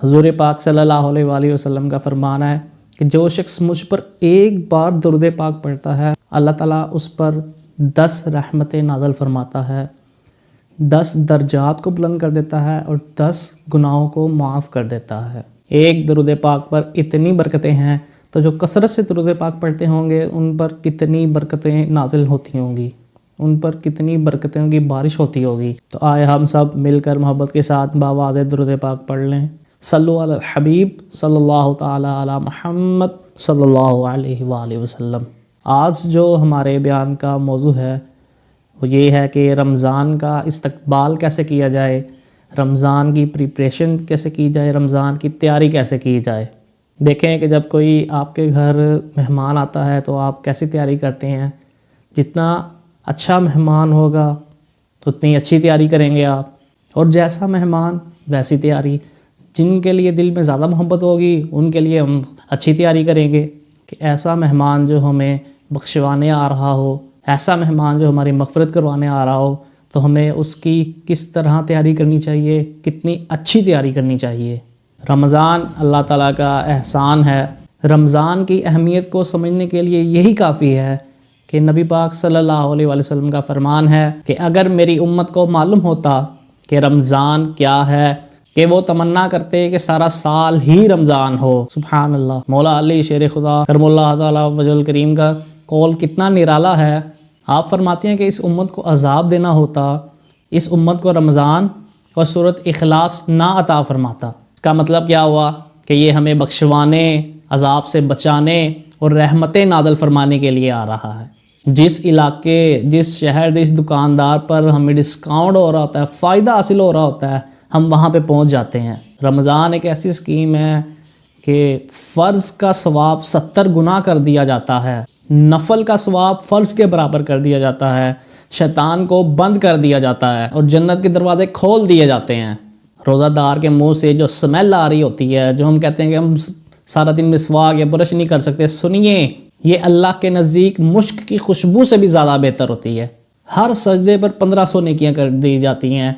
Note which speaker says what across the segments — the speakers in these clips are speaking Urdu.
Speaker 1: حضور پاک صلی اللہ علیہ وآلہ وسلم کا فرمان ہے کہ جو شخص مجھ پر ایک بار درود پاک پڑھتا ہے اللہ تعالیٰ اس پر 10 رحمتیں نازل فرماتا ہے، 10 درجات کو بلند کر دیتا ہے اور 10 گناہوں کو معاف کر دیتا ہے۔ ایک درود پاک پر اتنی برکتیں ہیں تو جو کثرت سے درود پاک پڑھتے ہوں گے ان پر کتنی برکتیں نازل ہوتی ہوں گی، ان پر کتنی برکتوں کی بارش ہوتی ہوگی۔ تو آئے ہم سب مل کر محبت کے ساتھ باواز درود پاک پڑھ لیں۔ صلو علی الحبیب صلی اللہ تعالی علی محمد صلی اللہ علیہ وآلہ وسلم۔ آج جو ہمارے بیان کا موضوع ہے وہ یہ ہے کہ رمضان کا استقبال کیسے کیا جائے، رمضان کی پریپریشن کیسے کی جائے، رمضان کی تیاری کیسے کی جائے۔ دیکھیں کہ جب کوئی آپ کے گھر مہمان آتا ہے تو آپ کیسی تیاری کرتے ہیں۔ جتنا اچھا مہمان ہوگا تو اتنی اچھی تیاری کریں گے آپ، اور جیسا مہمان ویسی تیاری۔ جن کے لیے دل میں زیادہ محبت ہوگی ان کے لیے ہم اچھی تیاری کریں گے کہ ایسا مہمان جو ہمیں بخشوانے آ رہا ہو، ایسا مہمان جو ہماری مغفرت کروانے آ رہا ہو، تو ہمیں اس کی کس طرح تیاری کرنی چاہیے، کتنی اچھی تیاری کرنی چاہیے۔ رمضان اللہ تعالیٰ کا احسان ہے۔ رمضان کی اہمیت کو سمجھنے کے لیے یہی کافی ہے کہ نبی پاک صلی اللہ علیہ وآلہ وسلم کا فرمان ہے کہ اگر میری امت کو معلوم ہوتا کہ رمضان کیا ہے کہ وہ تمنا کرتے کہ سارا سال ہی رمضان ہو۔ سبحان اللہ۔ مولا علی شیر خدا کرم اللہ تعالیٰ وجہ الکریم کا قول کتنا نرالا ہے۔ آپ فرماتے ہیں کہ اس امت کو عذاب دینا ہوتا، اس امت کو رمضان اور سورۃ اخلاص نہ عطا فرماتا۔ اس کا مطلب کیا ہوا کہ یہ ہمیں بخشوانے، عذاب سے بچانے اور رحمتیں نازل فرمانے کے لیے آ رہا ہے۔ جس علاقے، جس شہر، جس دکاندار پر ہمیں ڈسکاؤنٹ ہو رہا ہوتا ہے، فائدہ حاصل ہو رہا ہوتا ہے، ہم وہاں پہ پہنچ جاتے ہیں۔ رمضان ایک ایسی اسکیم ہے کہ فرض کا ثواب 70 گنا کر دیا جاتا ہے، نفل کا ثواب فرض کے برابر کر دیا جاتا ہے، شیطان کو بند کر دیا جاتا ہے اور جنت کے دروازے کھول دیے جاتے ہیں۔ روزہ دار کے منہ سے جو سمیل آ رہی ہوتی ہے، جو ہم کہتے ہیں کہ ہم سارا دن مسواک یا برش نہیں کر سکتے، سنیے یہ اللہ کے نزدیک مشک کی خوشبو سے بھی زیادہ بہتر ہوتی ہے۔ ہر سجدے پر 1500 نیکیاں کر دی جاتی ہیں۔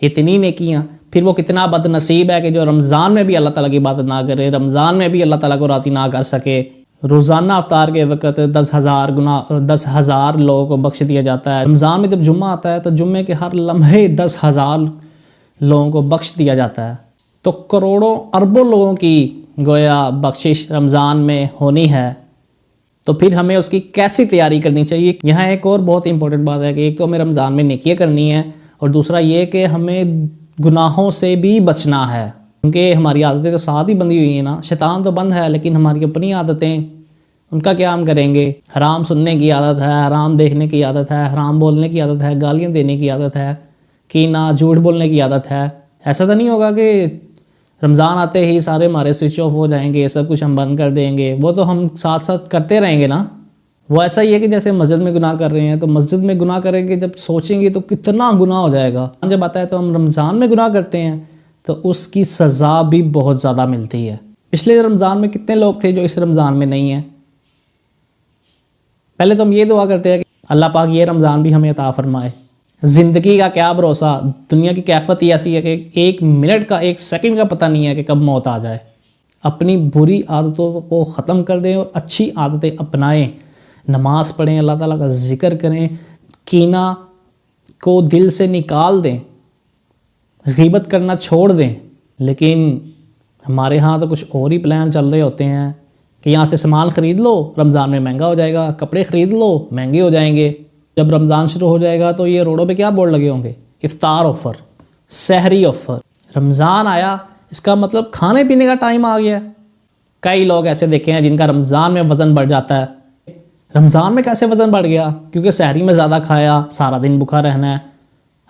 Speaker 1: اتنی نیکیاں، پھر وہ کتنا بد نصیب ہے کہ جو رمضان میں بھی اللہ تعالیٰ کی عبادت نہ کرے، رمضان میں بھی اللہ تعالیٰ کو راضی نہ کر سکے۔ روزانہ افطار کے وقت 10,000 لوگوں کو بخش دیا جاتا ہے۔ رمضان میں جب جمعہ آتا ہے تو جمعے کے ہر لمحے 10,000 لوگوں کو بخش دیا جاتا ہے۔ تو کروڑوں اربوں لوگوں کی گویا بخشش رمضان میں ہونی ہے، تو پھر ہمیں اس کی کیسی تیاری کرنی چاہیے۔ یہاں ایک اور بہت امپورٹنٹ بات ہے کہ ایک تو ہمیں رمضان میں نیکیاں کرنی ہے، اور دوسرا یہ کہ ہمیں گناہوں سے بھی بچنا ہے، کیونکہ ہماری عادتیں تو ساتھ ہی بندھی ہوئی ہیں نا۔ شیطان تو بند ہے لیکن ہماری اپنی عادتیں، ان کا کیا ہم کریں گے؟ حرام سننے کی عادت ہے، حرام دیکھنے کی عادت ہے، حرام بولنے کی عادت ہے، گالیاں دینے کی عادت ہے، کینہ، جھوٹ بولنے کی عادت ہے۔ ایسا تو نہیں ہوگا کہ رمضان آتے ہی سارے ہمارے سوئچ آف ہو جائیں گے، سب کچھ ہم بند کر دیں گے؟ وہ تو ہم ساتھ ساتھ کرتے رہیں گے نا۔ وہ ایسا ہی ہے کہ جیسے مسجد میں گناہ کر رہے ہیں تو مسجد میں گناہ کریں گے، جب سوچیں گے تو کتنا گناہ ہو جائے گا۔ جب آتا ہے تو ہم رمضان میں گناہ کرتے ہیں تو اس کی سزا بھی بہت زیادہ ملتی ہے۔ پچھلے رمضان میں کتنے لوگ تھے جو اس رمضان میں نہیں ہیں؟ پہلے تو ہم یہ دعا کرتے ہیں کہ اللہ پاک یہ رمضان بھی ہمیں عطا فرمائے۔ زندگی کا کیا بھروسہ، دنیا کی کیفیت ہی ایسی ہے کہ 1 منٹ کا، 1 سیکنڈ کا پتہ نہیں ہے کہ کب موت آ جائے۔ اپنی بری عادتوں کو ختم کر دیں اور اچھی عادتیں اپنائیں۔ نماز پڑھیں، اللہ تعالیٰ کا ذکر کریں، کینہ کو دل سے نکال دیں، غیبت کرنا چھوڑ دیں۔ لیکن ہمارے ہاں تو کچھ اور ہی پلان چل رہے ہوتے ہیں کہ یہاں سے سامان خرید لو، رمضان میں مہنگا ہو جائے گا، کپڑے خرید لو، مہنگے ہو جائیں گے۔ جب رمضان شروع ہو جائے گا تو یہ روڈوں پہ کیا بورڈ لگے ہوں گے؟ افطار آفر، سحری آفر۔ رمضان آیا اس کا مطلب کھانے پینے کا ٹائم آ گیا۔ کئی لوگ ایسے دیکھے ہیں جن کا رمضان میں وزن بڑھ جاتا ہے۔ رمضان میں کیسے وزن بڑھ گیا؟ کیونکہ سحری میں زیادہ کھایا، سارا دن بھوکا رہنا ہے۔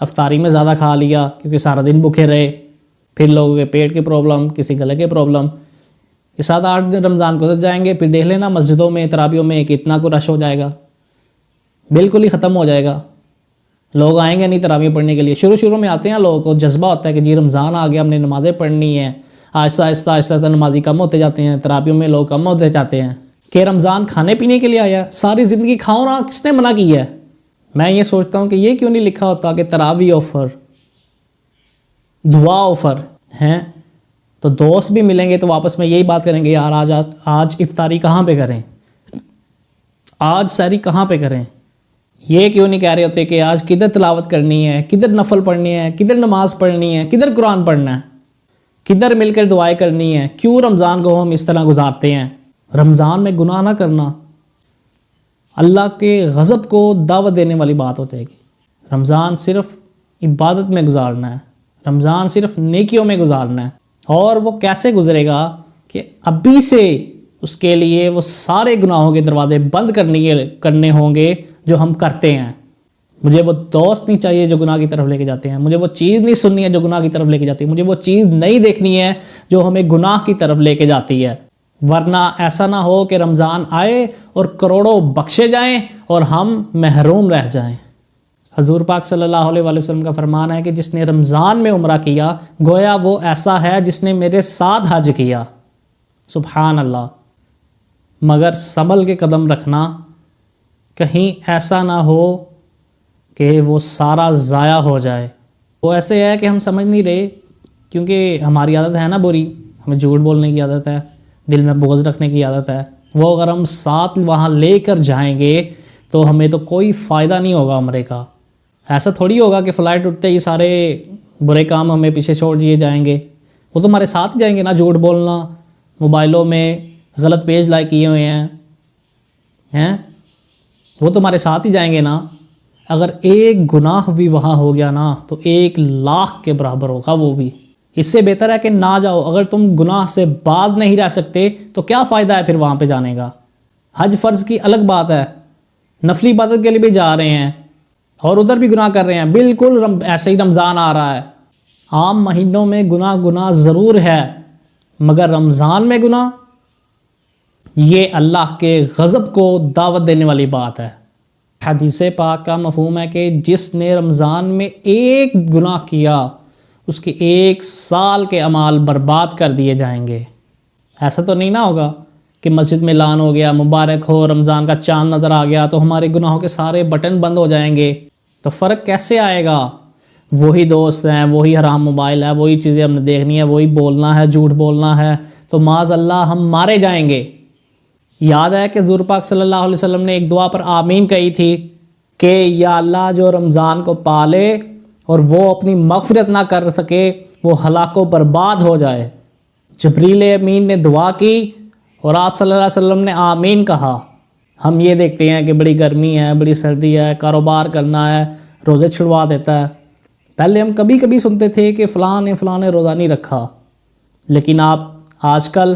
Speaker 1: افطاری میں زیادہ کھا لیا کیونکہ سارا دن بھوکے رہے، پھر لوگوں کے پیٹ کی پرابلم، کسی گلے کی پرابلم۔ یہ 7-8 دن رمضان گزر جائیں گے، پھر دیکھ لینا مسجدوں میں، تراویحوں میں کتنا کو رش ہو جائے گا، بالکل ہی ختم ہو جائے گا۔ لوگ آئیں گے نہیں تراویح پڑھنے کے لیے۔ شروع میں آتے ہیں، لوگوں کو جذبہ ہوتا ہے کہ جی رمضان آ گیا، ہم نے نمازیں پڑھنی ہیں۔ آہستہ آہستہ نمازی کم ہوتے جاتے ہیں، تراویحوں میں لوگ کم ہوتے جاتے ہیں کہ رمضان کھانے پینے کے لیے آیا۔ ساری زندگی کھاؤ نا، کس نے منع کی ہے؟ میں یہ سوچتا ہوں کہ یہ کیوں نہیں لکھا ہوتا کہ تراویح آفر، دعا آفر ہیں؟ تو دوست بھی ملیں گے تو آپس میں یہی بات کریں گے یار آج افطاری کہاں پہ کریں، آج سحری کہاں پہ کریں. یہ کیوں نہیں کہہ رہے ہوتے کہ آج کدھر تلاوت کرنی ہے، کدھر نفل پڑھنی ہے، کدھر نماز پڑھنی ہے، کدھر قرآن پڑھنا ہے، کدھر مل کر دعائیں کرنی ہے. کیوں رمضان کو ہم اس طرح گزارتے ہیں؟ رمضان میں گناہ نہ کرنا اللہ کے غضب کو دعوت دینے والی بات ہوتی ہے. رمضان صرف عبادت میں گزارنا ہے، رمضان صرف نیکیوں میں گزارنا ہے. اور وہ کیسے گزرے گا کہ ابھی سے اس کے لیے وہ سارے گناہوں کے دروازے بند کرنے ہوں گے جو ہم کرتے ہیں. مجھے وہ دوست نہیں چاہیے جو گناہ کی طرف لے کے جاتے ہیں، مجھے وہ چیز نہیں سننی ہے جو گناہ کی طرف لے کے جاتی ہے، مجھے وہ چیز نہیں دیکھنی ہے جو ہمیں گناہ کی طرف لے کے جاتی ہے. ورنہ ایسا نہ ہو کہ رمضان آئے اور کروڑوں بخشے جائیں اور ہم محروم رہ جائیں. حضور پاک صلی اللہ علیہ وآلہ وسلم کا فرمان ہے کہ جس نے رمضان میں عمرہ کیا گویا وہ ایسا ہے جس نے میرے ساتھ حج کیا. سبحان اللہ. مگر سنبھل کے قدم رکھنا، کہیں ایسا نہ ہو کہ وہ سارا ضائع ہو جائے. وہ ایسے ہے کہ ہم سمجھ نہیں رہے کیونکہ ہماری عادت ہے نا بری، ہمیں جھوٹ بولنے کی عادت ہے، دل میں بغض رکھنے کی عادت ہے. وہ اگر ہم ساتھ وہاں لے کر جائیں گے تو ہمیں تو کوئی فائدہ نہیں ہوگا عمرے کا. ایسا تھوڑی ہوگا کہ فلائٹ اٹھتے ہی سارے برے کام ہمیں پیچھے چھوڑ دیے جائیں گے. وہ تو ہمارے ساتھ جائیں گے نا. جھوٹ بولنا، موبائلوں میں غلط پیج لائک کیے ہوئے ہیں وہ تو ہمارے ساتھ ہی جائیں گے نا. اگر ایک گناہ بھی وہاں ہو گیا نا تو 1,00,000 کے برابر ہوگا وہ بھی. اس سے بہتر ہے کہ نہ جاؤ. اگر تم گناہ سے باز نہیں رہ سکتے تو کیا فائدہ ہے پھر وہاں پہ جانے کا. حج فرض کی الگ بات ہے، نفلی عبادت کے لیے بھی جا رہے ہیں اور ادھر بھی گناہ کر رہے ہیں. بالکل ایسے ہی رمضان آ رہا ہے. عام مہینوں میں گناہ ضرور ہے، مگر رمضان میں گناہ، یہ اللہ کے غضب کو دعوت دینے والی بات ہے. حدیث پاک کا مفہوم ہے کہ جس نے رمضان میں ایک گناہ کیا اس کے 1 سال کے اعمال برباد کر دیے جائیں گے. ایسا تو نہیں نہ ہوگا کہ مسجد میں اعلان ہو گیا مبارک ہو رمضان کا چاند نظر آ گیا تو ہمارے گناہوں کے سارے بٹن بند ہو جائیں گے. تو فرق کیسے آئے گا؟ وہی دوست ہیں، وہی حرام موبائل ہے، وہی چیزیں ہم نے دیکھنی ہے، وہی بولنا ہے، جھوٹ بولنا ہے، تو معاذ اللہ ہم مارے جائیں گے. یاد ہے کہ حضور پاک صلی اللہ علیہ وسلم نے ایک دعا پر آمین کہی تھی کہ یا اللہ جو رمضان کو پالے اور وہ اپنی مغفرت نہ کر سکے وہ ہلاک و برباد ہو جائے. جبریل امین نے دعا کی اور آپ صلی اللہ علیہ وسلم نے آمین کہا. ہم یہ دیکھتے ہیں کہ بڑی گرمی ہے، بڑی سردی ہے، کاروبار کرنا ہے، روزے چھڑوا دیتا ہے. پہلے ہم کبھی کبھی سنتے تھے کہ فلاں نے روزہ نہیں رکھا، لیکن آج کل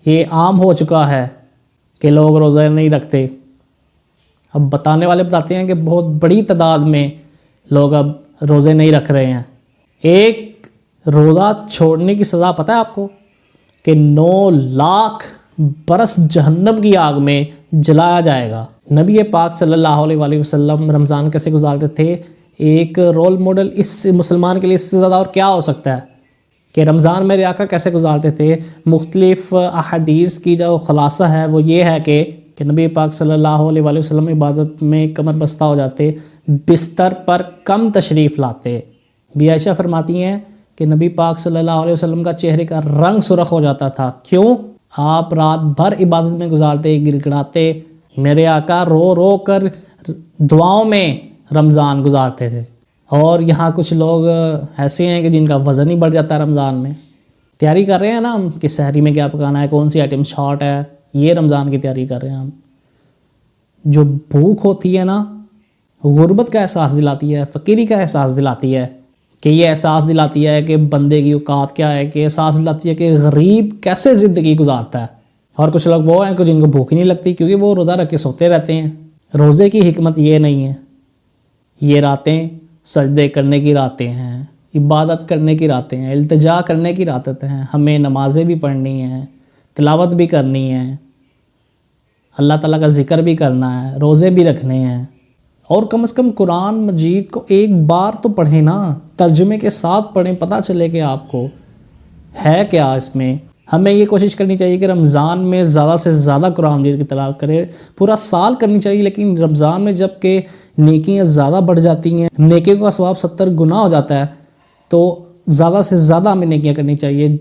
Speaker 1: یہ عام ہو چکا ہے کہ لوگ روزہ نہیں رکھتے. اب بتانے والے بتاتے ہیں کہ بہت بڑی تعداد میں لوگ اب روزے نہیں رکھ رہے ہیں. ایک روزہ چھوڑنے کی سزا پتہ ہے آپ کو کہ 9,00,000 برس جہنم کی آگ میں جلایا جائے گا. نبی پاک صلی اللہ علیہ وآلہ وسلم رمضان کیسے گزارتے تھے؟ ایک رول ماڈل اس مسلمان کے لیے اس سے زیادہ اور کیا ہو سکتا ہے کہ رمضان میں ریاکہ کیسے گزارتے تھے. مختلف احادیث کی جو خلاصہ ہے وہ یہ ہے کہ نبی پاک صلی اللہ علیہ وآلہ وسلم عبادت میں کمر بستہ ہو جاتے، بستر پر کم تشریف لاتے. بی عائشہ فرماتی ہیں کہ نبی پاک صلی اللہ علیہ وسلم کا چہرے کا رنگ سرخ ہو جاتا تھا. کیوں؟ آپ رات بھر عبادت میں گزارتے، گڑگڑاتے. میرے آقا رو رو کر دعاؤں میں رمضان گزارتے تھے. اور یہاں کچھ لوگ ایسے ہیں کہ جن کا وزن ہی بڑھ جاتا ہے رمضان میں. تیاری کر رہے ہیں نا ہم کہ سحری میں کیا پکانا ہے، کون سی آئٹم شارٹ ہے، یہ رمضان کی تیاری کر رہے ہیں ہم. جو بھوک ہوتی ہے نا غربت کا احساس دلاتی ہے، فقیری کا احساس دلاتی ہے، کہ یہ احساس دلاتی ہے کہ بندے کی اوقات کیا ہے، کہ احساس دلاتی ہے کہ غریب کیسے زندگی گزارتا ہے. اور کچھ لوگ وہ ہیں کہ جن کو بھوک نہیں لگتی کیونکہ وہ روزہ رکھ کے سوتے رہتے ہیں. روزے کی حکمت یہ نہیں ہے. یہ راتیں سجدے کرنے کی راتیں ہیں، عبادت کرنے کی راتیں ہیں، التجا کرنے کی راتیں ہیں. ہمیں نمازیں بھی پڑھنی ہیں، تلاوت بھی کرنی ہے، اللہ تعالیٰ کا ذکر بھی کرنا ہے، روزے بھی رکھنے ہیں. اور کم از کم قرآن مجید کو ایک بار تو پڑھیں نا، ترجمے کے ساتھ پڑھیں، پتہ چلے کہ آپ کو ہے کیا اس میں. ہمیں یہ کوشش کرنی چاہیے کہ رمضان میں زیادہ سے زیادہ قرآن مجید کی تلاوت کرے. پورا سال کرنی چاہیے، لیکن رمضان میں جب کہ نیکیاں زیادہ بڑھ جاتی ہیں، نیکیوں کا ثواب 70 گنا ہو جاتا ہے، تو زیادہ سے زیادہ ہمیں نیکیاں کرنی چاہیے،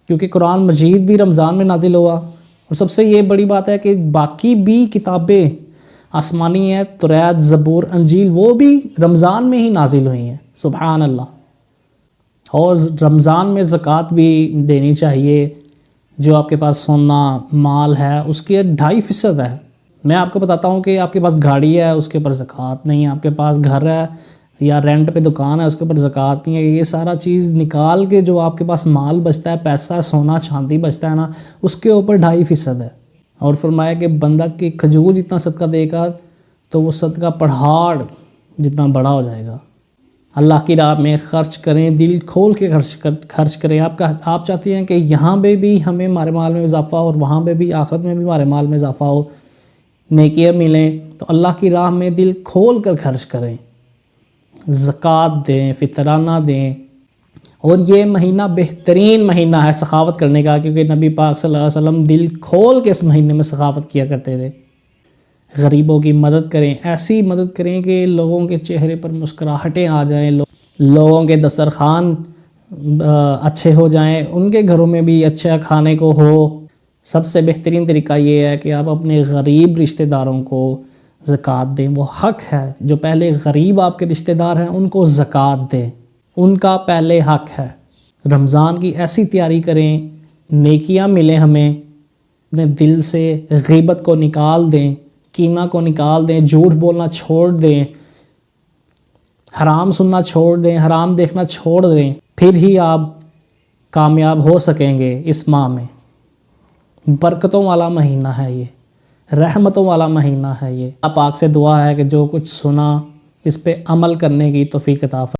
Speaker 1: کیونکہ قرآن مجید بھی رمضان میں نازل ہوا، اور سب سے یہ بڑی بات ہے کہ باقی بھی کتابیں آسمانی ہیں، توریت، زبور، انجیل، وہ بھی رمضان میں ہی نازل ہوئی ہیں۔ سبحان اللہ۔ اور رمضان میں زکوٰۃ بھی دینی چاہیے۔ جو آپ کے پاس سونا مال ہے اس کے 2.5% ہے۔ میں آپ کو بتاتا ہوں کہ آپ کے پاس گاڑی ہے اس کے اوپر زکوٰۃ نہیں ہے، آپ کے پاس گھر ہے یا رینٹ پہ دکان ہے اس کے اوپر زکوٰۃ نہیں ہے۔ یہ سارا چیز نکال کے جو آپ کے پاس مال بچتا ہے، پیسہ، سونا چاندی بچتا ہے نا، اس کے اوپر 2.5% ہے۔ اور فرمایا کہ بندہ کہ کھجور جتنا صدقہ دے گا تو وہ صدقہ پہاڑ جتنا بڑا ہو جائے گا۔ اللہ کی راہ میں خرچ کریں، دل کھول کے خرچ کریں۔ آپ چاہتے ہیں کہ یہاں پہ بھی ہمیں ہمارے مال میں اضافہ ہو اور وہاں پہ بھی آخرت میں بھی ہمارے مال میں اضافہ ہو، نیکیاں ملیں، تو اللہ کی راہ میں دل کھول کر خرچ کریں، زکوٰۃ دیں، فطرانہ دیں۔ اور یہ مہینہ بہترین مہینہ ہے سخاوت کرنے کا، کیونکہ نبی پاک صلی اللہ علیہ وسلم دل کھول کے اس مہینے میں سخاوت کیا کرتے تھے۔ غریبوں کی مدد کریں، ایسی مدد کریں کہ لوگوں کے چہرے پر مسکراہٹیں آ جائیں، لوگوں کے دسترخوان اچھے ہو جائیں، ان کے گھروں میں بھی اچھا کھانے کو ہو۔ سب سے بہترین طریقہ یہ ہے کہ آپ اپنے غریب رشتہ داروں کو زکوٰۃ دیں، وہ حق ہے۔ جو پہلے غریب آپ کے رشتہ دار ہیں ان کو زکوٰۃ دیں، ان کا پہلے حق ہے۔ رمضان کی ایسی تیاری کریں، نیکیاں ملیں ہمیں، اپنے دل سے غیبت کو نکال دیں، کینہ کو نکال دیں، جھوٹ بولنا چھوڑ دیں، حرام سننا چھوڑ دیں، حرام دیکھنا چھوڑ دیں، پھر ہی آپ کامیاب ہو سکیں گے۔ اس ماہ میں برکتوں والا مہینہ ہے، یہ رحمتوں والا مہینہ ہے۔ یہ پاک سے دعا ہے کہ جو کچھ سنا اس پہ عمل کرنے کی توفیق عطا فرمائے۔